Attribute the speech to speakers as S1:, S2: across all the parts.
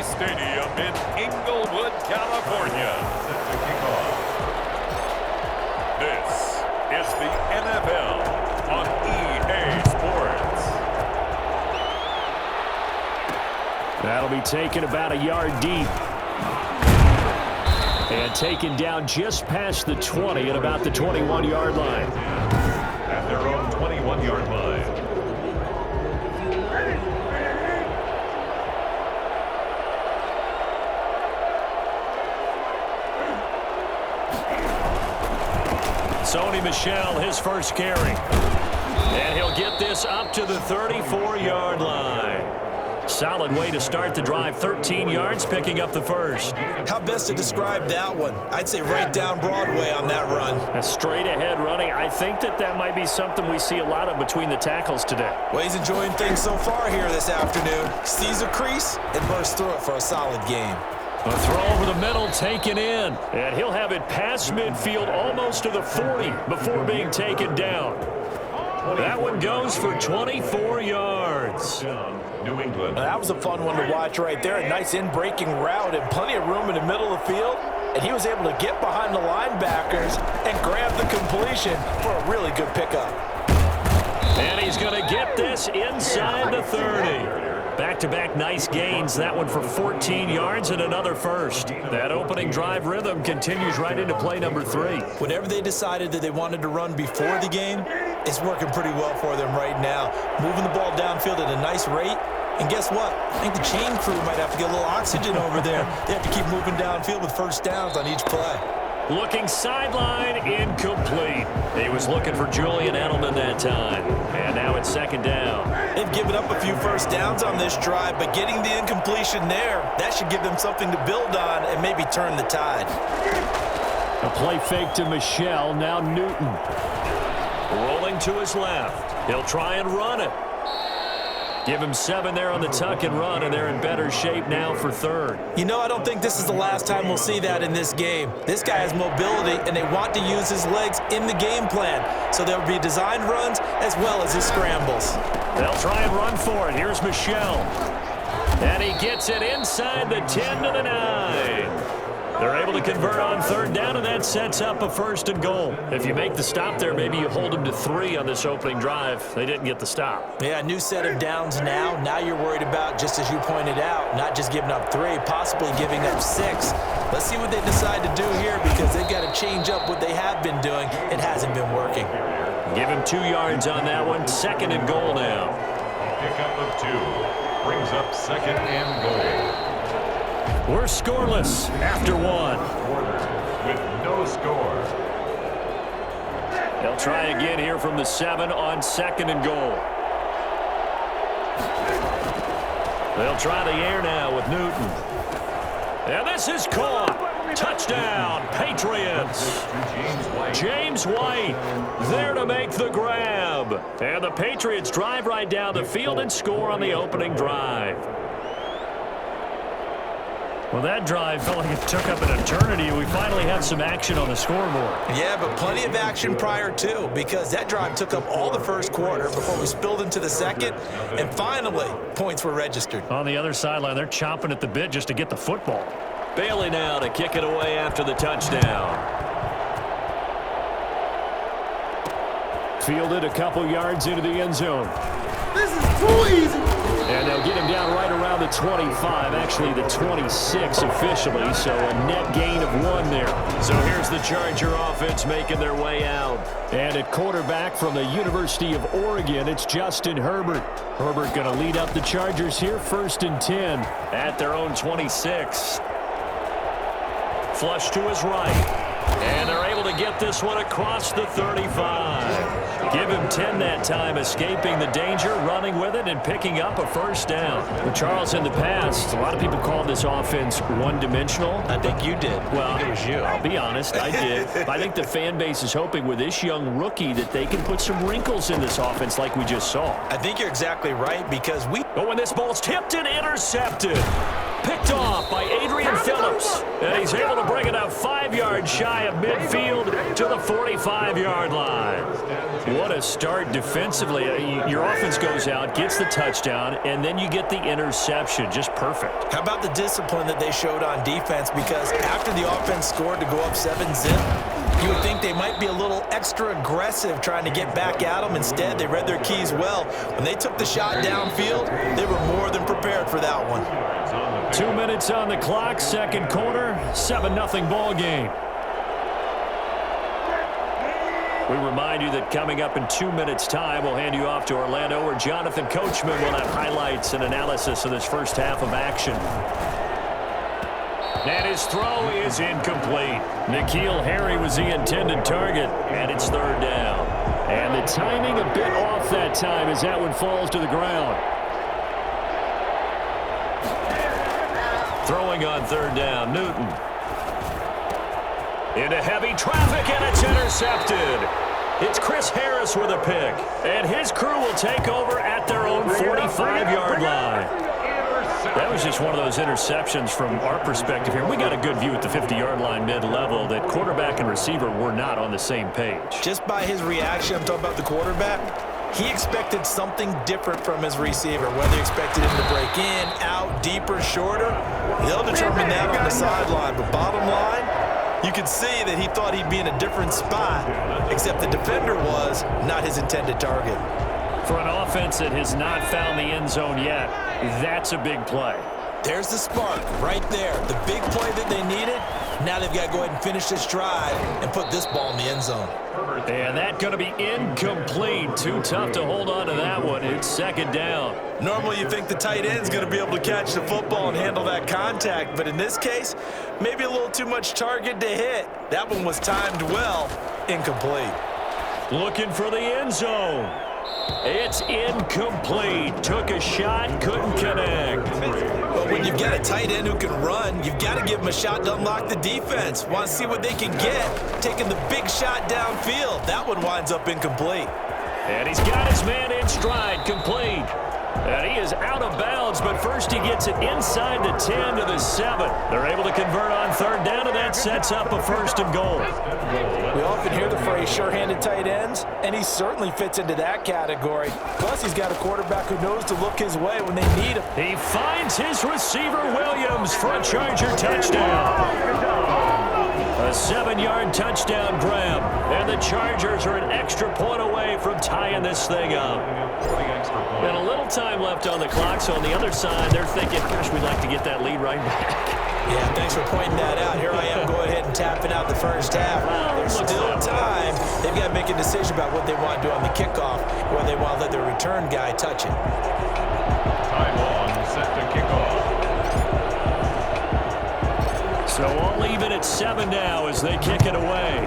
S1: Stadium in Inglewood, California. Set to kick off. This is the NFL on EA Sports.
S2: That'll be taken about a yard deep. And taken down just past the 20 at about the 21-yard line.
S1: At their own 21-yard line.
S2: Sony Michel, his first carry. And he'll get this up to the 34-yard line. Solid way to start the drive. 13 yards, picking up the first.
S3: How best to describe that one? I'd say right down Broadway on that run.
S2: A straight-ahead running. I think that might be something we see a lot of between the tackles today.
S3: Well, he's enjoying things so far here this afternoon. Sees a crease and bursts through it for a solid game.
S2: A throw over the middle taken in. And he'll have it past midfield almost to the 40 before being taken down. That one goes for 24 yards.
S1: New England.
S3: That was a fun one to watch right there. A nice in-breaking route and plenty of room in the middle of the field. And he was able to get behind the linebackers and grab the completion for a really good pickup.
S2: And he's going to get this inside the 30. Back-to-back nice gains. That one for 14 yards and another first. That opening drive rhythm continues right into play number 3.
S3: Whatever they decided that they wanted to run before the game, it's working pretty well for them right now. Moving the ball downfield at a nice rate. And guess what? I think the chain crew might have to get a little oxygen over there. They have to keep moving downfield with first downs on each play.
S2: Looking sideline, incomplete. He was looking for Julian Edelman that time. And now it's second down.
S3: They've given up a few first downs on this drive, but getting the incompletion there, that should give them something to build on and maybe turn the tide.
S2: A play fake to Michel, now Newton. Rolling to his left. He'll try and run it. Give him 7 there on the tuck and run, and they're in better shape now for third.
S3: You know, I don't think this is the last time we'll see that in this game. This guy has mobility, and they want to use his legs in the game plan. So there'll be designed runs as well as his scrambles.
S2: They'll try and run for it. Here's Michel. And he gets it inside the 10 to the 9. They're able to convert on third down, and that sets up a first and goal. If you make the stop there, maybe you hold them to 3 on this opening drive. They didn't get the stop.
S3: Yeah, a new set of downs now. Now you're worried about, just as you pointed out, not just giving up 3, possibly giving up 6. Let's see what they decide to do here because they've got to change up what they have been doing. It hasn't been working.
S2: Give him 2 yards on that one. Second and goal now.
S1: Pickup of 2 brings up second and goal.
S2: We're scoreless after 1.
S1: With no score.
S2: They'll try again here from the 7 on second and goal. They'll try the air now with Newton. And this is caught. Touchdown, Patriots. James White there to make the grab. And the Patriots drive right down the field and score on the opening drive. Well, that drive felt like it took up an eternity. We finally have some action on the scoreboard.
S3: Yeah, but plenty of action prior to, because that drive took up all the first quarter before we spilled into the second, and finally, points were registered.
S2: On the other sideline, they're chomping at the bit just to get the football. Bailey now to kick it away after the touchdown. Fielded a couple yards into the end zone.
S4: This is too easy.
S2: And they'll get him down right around the 25, actually the 26 officially, so a net gain of 1 there. So here's the Charger offense making their way out. And at quarterback from the University of Oregon, it's Justin Herbert. Herbert going to lead up the Chargers here, 1st and 10 at their own 26. Flush to his right. And they're able to get this one across the 35. Give him 10 that time, escaping the danger, running with it, and picking up a first down. But Charles, in the past, a lot of people called this offense one-dimensional.
S3: I think you did.
S2: Well,
S3: I think it was you.
S2: I'll be honest, I did. I think the fan base is hoping with this young rookie that they can put some wrinkles in this offense like we just saw.
S3: I think you're exactly right because
S2: But when this ball's tipped and intercepted. Picked off by Adrian Phillips. And he's able to bring it up 5 yards shy of midfield to the 45-yard line. What a start defensively. Your offense goes out, gets the touchdown, and then you get the interception. Just perfect.
S3: How about the discipline that they showed on defense? Because after the offense scored to go up 7-zip, you would think they might be a little extra aggressive trying to get back at them. Instead, they read their keys well. When they took the shot downfield, they were more than prepared for that one.
S2: 2 minutes on the clock, second quarter, 7-0 ball game. We remind you that coming up in 2 minutes' time, we'll hand you off to Orlando, where Jonathan Coachman will have highlights and analysis of this first half of action. And his throw is incomplete. N'Keal Harry was the intended target, and it's third down. And the timing a bit off that time as that one falls to the ground. Throwing on third down, Newton. Into heavy traffic, and it's intercepted. It's Chris Harris with a pick, and his crew will take over at their own 45-yard line. That was just one of those interceptions from our perspective here. We got a good view at the 50-yard line mid-level that quarterback and receiver were not on the same page. Just by his reaction, I'm talking about the quarterback, he expected something different from his receiver, whether he expected him to break in, out, deeper, shorter. They'll determine that on the sideline. But bottom line, you could see that he thought he'd be in a different spot, except the defender was not his intended target. For an offense that has not found the end zone yet, that's a big play. There's the spark right there. The big play that they needed. Now they've got to go ahead and finish this drive and put this ball in the end zone. And that's going to be incomplete. Too tough to hold on to that one. It's second down. Normally you think the tight end's going to be able to catch the football and handle that contact. But in this case, maybe a little too much target to hit. That one was timed well. Incomplete. Looking for the end zone. It's incomplete. Took a shot, couldn't connect. But when you've got a tight end who can run, you've got to give him a shot to unlock the defense. Want to see what they can get, taking the big shot downfield. That one winds up incomplete. And he's got his man in stride, complete. And he is out of bounds, but first he gets it inside the 10 to the 7. They're able to convert on third down, and that sets up a first and goal. We often hear the phrase sure-handed tight ends, and he certainly fits into that category. Plus, he's got a quarterback who knows to look his way when they need him. He finds his receiver, Williams, for a Charger touchdown. A 7-yard touchdown grab, and the Chargers are an extra point away from tying this thing up. And a little time left on the clock, so on the other side, they're thinking, gosh, we'd like to get that lead right back. Yeah, thanks for pointing that out. Here I am, go ahead and tapping out the first half. There's still time. They've got to make a decision about what they want to do on the kickoff, whether they want to let their return guy touch it.
S1: Time on, set to kick off.
S2: So all even at 7 now as they kick it away.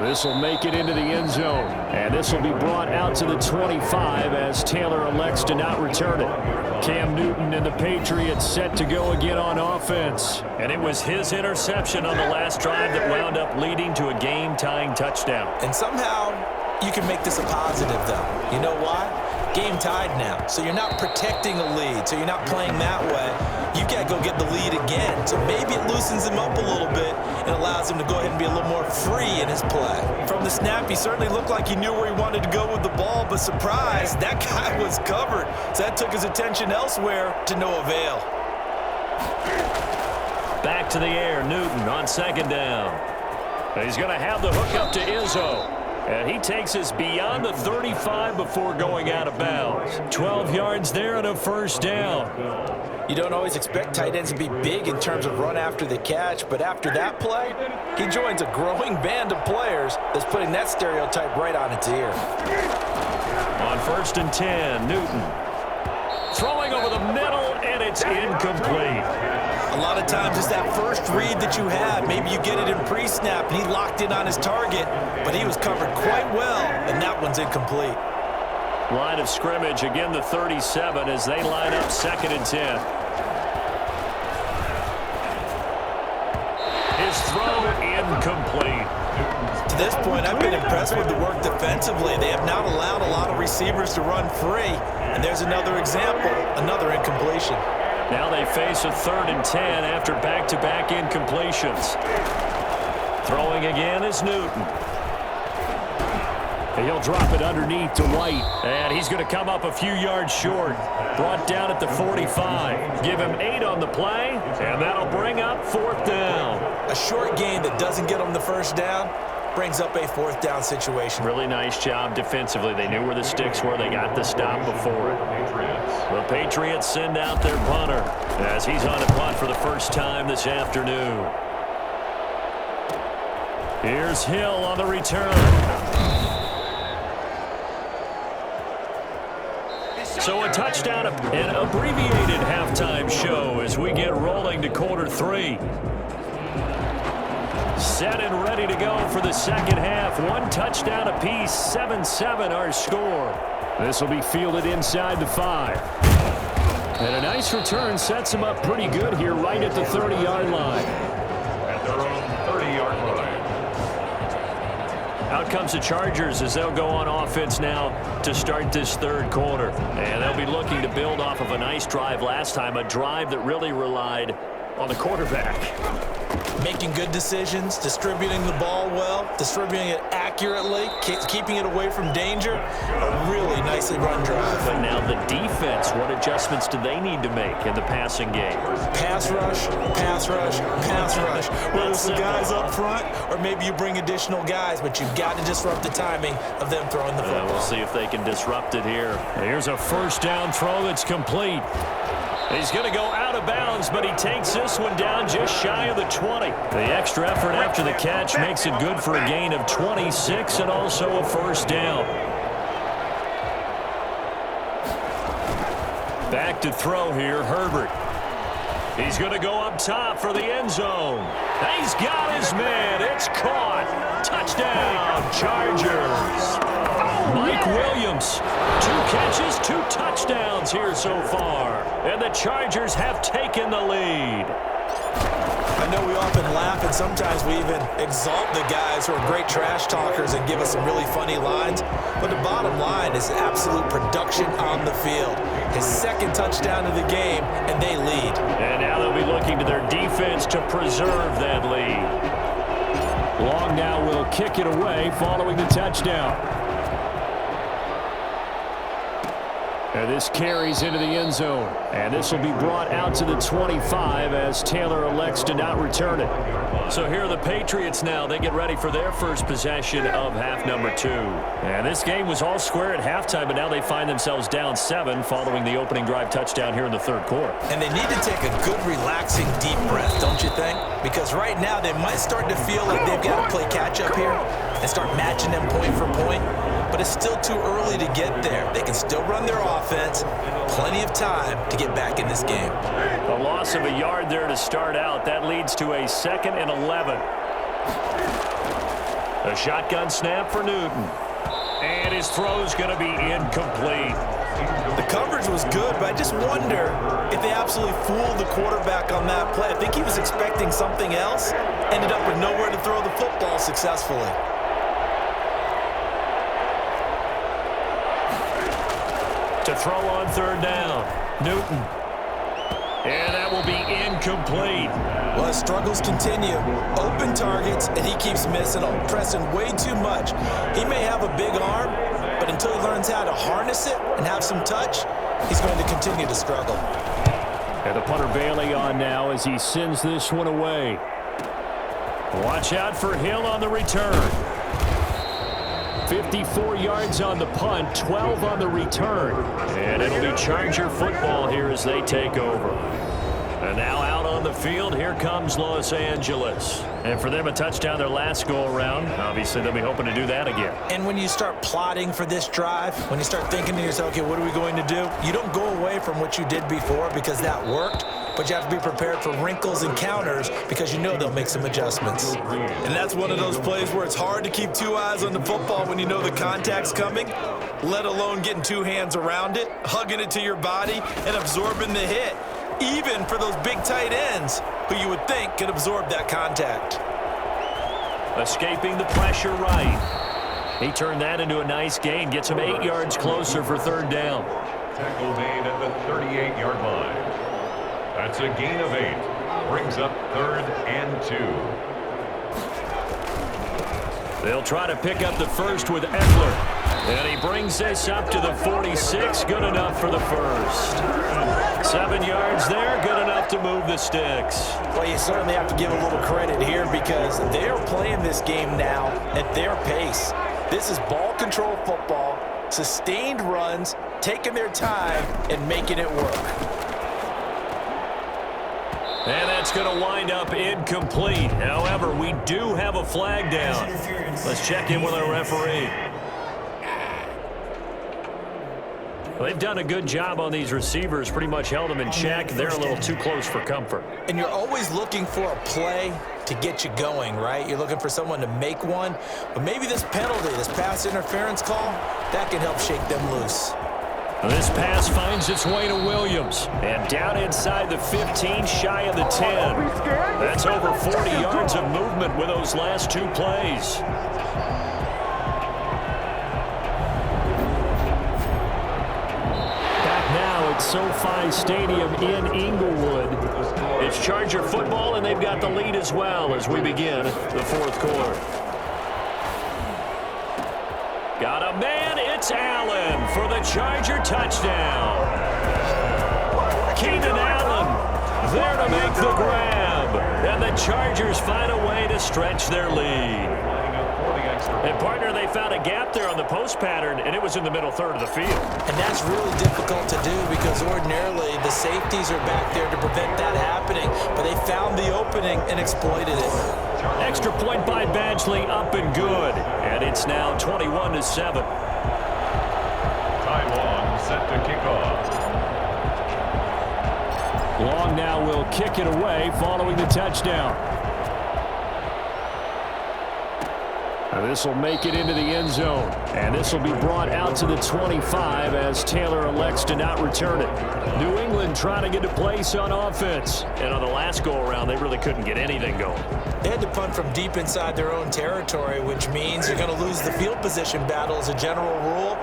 S2: This will make it into the end zone. And this will be brought out to the 25 as Taylor elects to not return it. Cam Newton and the Patriots set to go again on offense. And it was his interception on the last drive that wound up leading to a game-tying touchdown. And somehow you can make this a positive, though. You know why? Game tied now, so you're not protecting a lead, so you're not playing that way. You've got to go get the lead again, so maybe it loosens him up a little bit and allows him to go ahead and be a little more free in his play. From the snap, he certainly looked like he knew where he wanted to go with the ball, but surprise, that guy was covered. So that took his attention elsewhere to no avail. Back to the air, Newton on second down. He's going to have the hook up to Izzo. And he takes us beyond the 35 before going out of bounds. 12 yards there and a first down. You don't always expect tight ends to be big in terms of run after the catch, but after that play, he joins a growing band of players that's putting that stereotype right on its ear. On 1st and 10, Newton. Throwing over the middle, and it's incomplete. A lot of times it's that first read that you have. Maybe you get it in pre-snap, and he locked in on his target, but he was covered quite well, and that one's incomplete. Line of scrimmage, again the 37 as they line up 2nd and 10. His throw incomplete. To this point, I've been impressed with the work defensively. They have not allowed a lot of receivers to run free.
S3: And there's another example, another incompletion.
S2: Now they face a 3rd and 10 after back-to-back incompletions. Throwing again is Newton. And he'll drop it underneath to White. And he's going to come up a few yards short. Brought down at the 45. Give him 8 on the play, and that'll bring up 4th down.
S3: A short gain that doesn't get them the first down brings up a 4th down situation.
S2: Really nice job defensively. They knew where the sticks were. They got the stop before it. The Patriots send out their punter as he's on a punt for the first time this afternoon. Here's Hill on the return. So a touchdown, an abbreviated halftime show as we get rolling to quarter 3. Set and ready to go for the second half. 1 touchdown apiece, 7-7 our score. This will be fielded inside the 5. And a nice return sets him up pretty good here right at the 30-yard line.
S1: At their own 30-yard line.
S2: Out comes the Chargers as they'll go on offense now to start this 3rd quarter. And they'll be looking to build off of a nice drive last time, a drive that really relied on the quarterback.
S3: Making good decisions, distributing the ball well, distributing it accurately, keeping it away from danger. A really nicely run drive.
S2: But now the defense, what adjustments do they need to make in the passing game?
S3: Pass rush, pass rush, pass rush. Whether it's the guys up front or maybe you bring additional guys, but you've got to disrupt the timing of them throwing the football.
S2: We'll see if they can disrupt it here. Here's a 1st down throw that's complete. He's going to go out of bounds, but he takes this one down just shy of the 20. The extra effort after the catch makes it good for a gain of 26 and also a 1st down. Back to throw here, Herbert. He's going to go up top for the end zone. He's got his man. It's caught. Touchdown, Chargers. Mike Williams, 2 catches, 2 touchdowns here so far. And the Chargers have taken the lead.
S3: I know we often laugh and sometimes we even exalt the guys who are great trash talkers and give us some really funny lines. But the bottom line is absolute production on the field. His 2nd touchdown of the game, and they lead.
S2: And now they'll be looking to their defense to preserve that lead. Long now will kick it away following the touchdown. And this carries into the end zone. And this will be brought out to the 25 as Taylor elects to not return it. So here are the Patriots now. They get ready for their first possession of half number 2. And this game was all square at halftime, but now they find themselves down 7 following the opening drive touchdown here in the 3rd quarter.
S3: And they need to take a good, relaxing, deep breath, don't you think? Because right now they might start to feel like they've got to play catch-up here and start matching them point for point. But it's still too early to get there. They can still run their offense. Plenty of time to get back in this game.
S2: A loss of a yard there to start out. That leads to a 2nd and 11. A shotgun snap for Newton. And his throw's going to be incomplete.
S3: The coverage was good, but I just wonder if they absolutely fooled the quarterback on that play. I think he was expecting something else. Ended up with nowhere to throw the football successfully.
S2: To throw on 3rd down, Newton. And that will be incomplete.
S3: Well, his struggles continue. Open targets, and he keeps missing them, pressing way too much. He may have a big arm, but until he learns how to harness it and have some touch, he's going to continue to struggle.
S2: And the punter Bailey on now as he sends this one away. Watch out for Hill on the return. 54 yards on the punt, 12 on the return. And it'll be Charger football here as they take over. And now out on the field, here comes Los Angeles. And for them, a touchdown their last go-around. Obviously, they'll be hoping to do that again.
S3: And when you start plotting for this drive, when you start thinking to yourself, okay, what are we going to do? You don't go away from what you did before because that worked. But you have to be prepared for wrinkles and counters because you know they'll make some adjustments. And that's one of those plays where it's hard to keep 2 eyes on the football when you know the contact's coming, let alone getting 2 hands around it, hugging it to your body, and absorbing the hit, even for those big tight ends who you would think could absorb that contact.
S2: Escaping the pressure right. He turned that into a nice gain, gets him 8 yards closer for 3rd down.
S1: Tackle made at the 38-yard line. That's a gain of 8. Brings up 3rd and 2.
S2: They'll try to pick up the first with Eckler. And he brings this up to the 46. Good enough for the first. 7 yards there. Good enough to move the sticks.
S3: Well, you certainly have to give a little credit here because they're playing this game now at their pace. This is ball control football, sustained runs, taking their time, and making it work.
S2: And that's going to wind up incomplete. However, we do have a flag down. Let's check in with our referee. Well, they've done a good job on these receivers, pretty much held them in check. They're a little too close for comfort.
S3: And you're always looking for a play to get you going, right? You're looking for someone to make one. But maybe this penalty, this pass interference call, that can help shake them loose.
S2: This pass finds its way to Williams. And down inside the 15, shy of the 10. That's over 40 yards of movement with those last 2 plays. At SoFi Stadium in Inglewood. It's Charger football, and they've got the lead as well as we begin the 4th quarter. Got a man, it's Allen for the Charger touchdown. Keenan Allen there to make the grab, and the Chargers find a way to stretch their lead. And, partner, they found a gap there on the post pattern, and it was in the middle third of the field.
S3: And that's really difficult to do because ordinarily the safeties are back there to prevent that happening. But they found the opening and exploited it.
S2: Extra point by Badgley, up and good. And it's now 21-7.
S1: Ty Long set to kick off.
S2: Long now will kick it away following the touchdown. This will make it into the end zone. And this will be brought out to the 25 as Taylor elects to not return it. New England trying to get a place on offense. And on the last go-around, they really couldn't get anything going.
S3: They had to punt from deep inside their own territory, which means you're going to lose the field position battle as a general rule.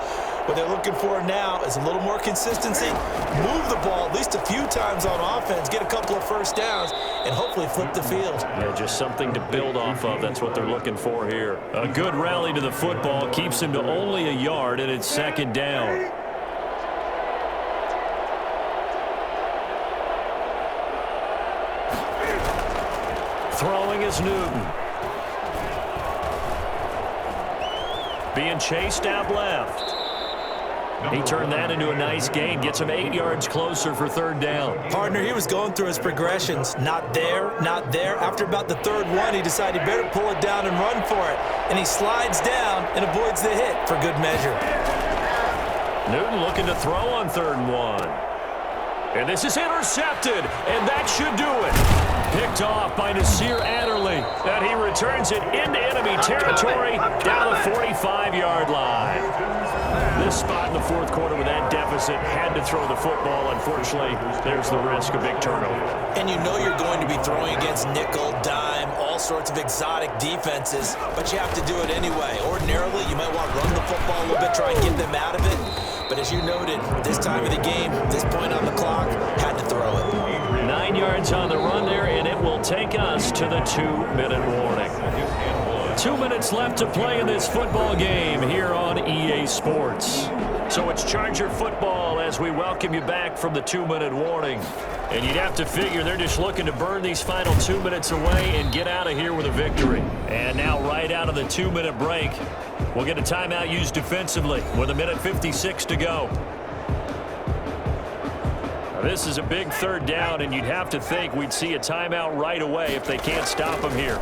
S3: What they're looking for now is a little more consistency, move the ball at least a few times on offense, get a couple of first downs, and hopefully flip the field.
S2: Yeah, just something to build off of. That's what they're looking for here. A good rally to the football keeps him to only a yard, and it's 2nd down. Throwing is Newton. Being chased out left. He turned that into a nice gain. Gets him 8 yards closer for 3rd down.
S3: Partner, he was going through his progressions. Not there, not there. After about the 3rd one, he decided he better pull it down and run for it. And he slides down and avoids the hit for good measure.
S2: Newton looking to throw on 3rd and 1. And this is intercepted, and that should do it. Picked off by Nasir Adderley. And he returns it into enemy territory down the 45-yard line. This spot in the 4th quarter with that deficit had to throw the football. Unfortunately, there's the risk of big turnover.
S3: And you know you're going to be throwing against nickel, dime, all sorts of exotic defenses, but you have to do it anyway. Ordinarily, you might want to run the football a little bit, try and get them out of it. But as you noted, this time of the game, this point on the clock, had to throw it.
S2: 9 yards on the run there, and it will take us to the 2-minute warning. 2 minutes left to play in this football game here on EA Sports. So it's Charger football as we welcome you back from the 2-minute warning. And you'd have to figure they're just looking to burn these final 2 minutes away and get out of here with a victory. And now right out of the 2-minute break, we'll get a timeout used defensively with 1:56 to go. Now, this is a big 3rd down, and you'd have to think we'd see a timeout right away if they can't stop them here.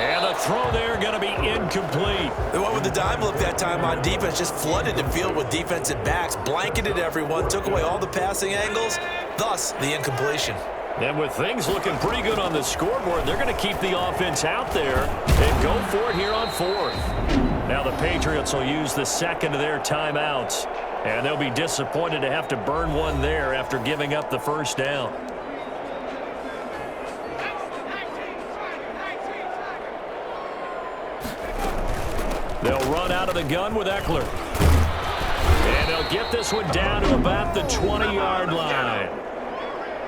S2: And the throw there going to be incomplete.
S3: The one with the dime look that time on defense just flooded the field with defensive backs, blanketed everyone, took away all the passing angles, thus the incompletion.
S2: And with things looking pretty good on the scoreboard, they're going to keep the offense out there and go for it here on 4th. Now the Patriots will use the 2nd of their timeouts, and they'll be disappointed to have to burn one there after giving up the 1st down. They'll run out out of the gun with Eckler. And they'll get this one down to about the 20-yard line.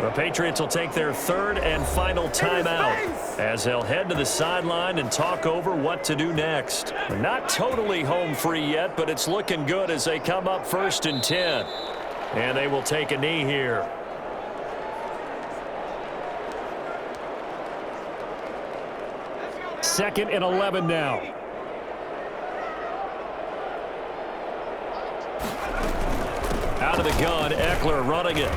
S2: The Patriots will take their third and final timeout as they'll head to the sideline and talk over what to do next. Not totally home free yet, but it's looking good as they come up 1st and 10. And they will take a knee here. Second and 11 now. Out of the gun, Eckler running it.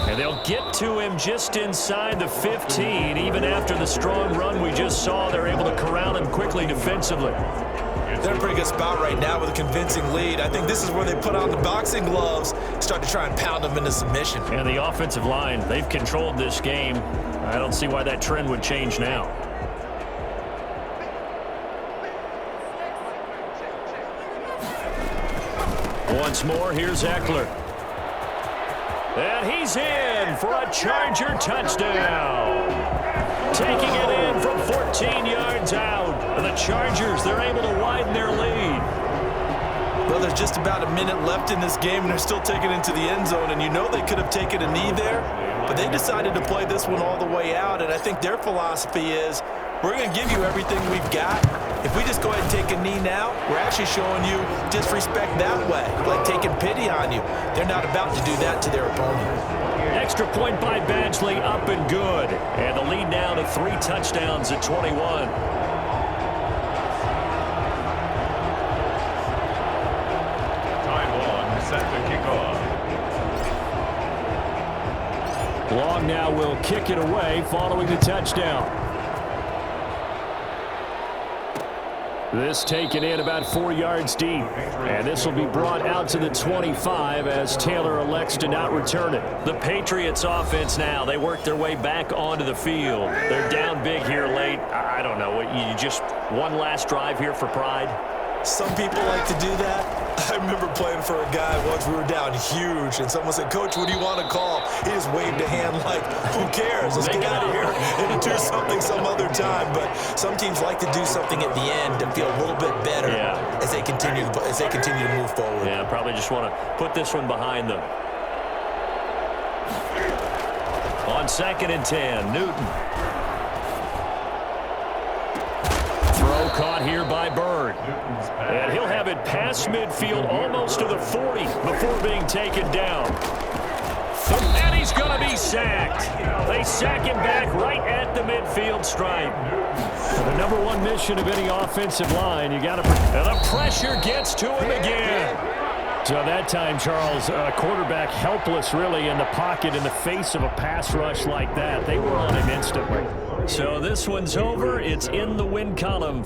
S2: And they'll get to him just inside the 15. Even after the strong run we just saw, they're able to corral him quickly defensively.
S3: They're in a pretty good spot right now with a convincing lead. I think this is where they put on the boxing gloves, start to try and pound them into submission.
S2: And the offensive line, they've controlled this game. I don't see why that trend would change now. Once more, here's Eckler. And he's in for a Charger touchdown. Taking it in from 14 yards out. And the Chargers, they're able to widen their lead.
S3: Well, there's just about a minute left in this game, and they're still taking it into the end zone. And you know they could have taken a knee there, but they decided to play this one all the way out. And I think their philosophy is, we're going to give you everything we've got. If we just go ahead and take a knee now, we're actually showing you disrespect that way, like taking pity on you. They're not about to do that to their opponent.
S2: Extra point by Badgley, up and good. And the lead now to 3 touchdowns at 21.
S1: Time long, set to kick off.
S2: Long now will kick it away following the touchdown. This taken in about 4 yards deep. And this will be brought out to the 25 as Taylor elects to not return it. The Patriots offense now, they work their way back onto the field. They're down big here late. I don't know. You just one last drive here for pride?
S3: Some people like to do that. I remember playing for a guy once. We were down huge, and someone said, "Coach, what do you want to call?" He just waved a hand like, who cares? Let's get out of here and do something some other time. But some teams like to do something at the end to feel a little bit better as they continue to move forward.
S2: Yeah, probably just want to put this one behind them. On 2nd and 10, Newton. Throw caught here by Bird. And he'll have it past midfield almost to the 40 before being taken down. And he's going to be sacked. They sack him back right at the midfield stripe. The number one mission of any offensive line, you got to... And the pressure gets to him again. So that time, Charles, quarterback helpless really in the pocket in the face of a pass rush like that. They were on him instantly. So this one's over. It's in the win column